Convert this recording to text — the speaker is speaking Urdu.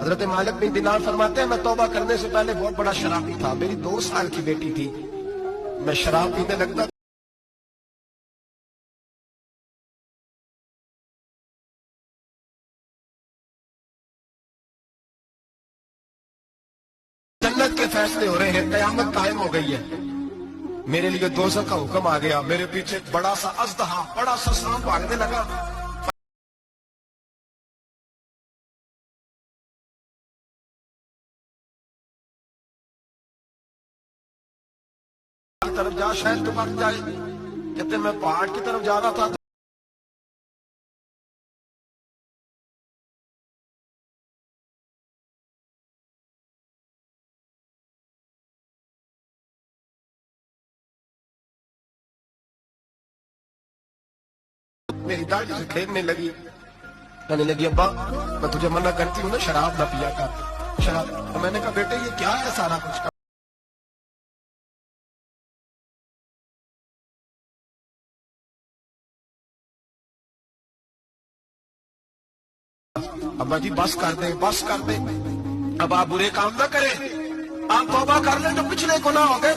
حضرت مالک بن دینار فرماتے ہیں میں توبہ کرنے سے پہلے بہت بڑا شرابی تھا، میری 2 سال کی بیٹی تھی، میں شراب پینے لگتا جنت کے فیصلے ہو رہے ہیں، قیامت قائم ہو گئی ہے، میرے لیے دوزخ کا حکم آ گیا، میرے پیچھے ایک بڑا سا اژدہا، بڑا سا سانپ بھاگنے لگا، طرف جا شاید تو مر جائے، کہتے میں پہاڑ کی طرف جا رہا تھا میری داڑھی سے کھیلنے لگی، کہنے لگی ابا میں تجھے منع کرتی ہوں نا شراب نہ پیا کر شراب، تو میں نے کہا بیٹے یہ کیا ہے سارا کچھ، ابا جی بس کر دیں بس کر دیں، اب آپ برے کام نہ کریں، آپ توبہ کر لیں جو پچھلے گناہ ہو گئے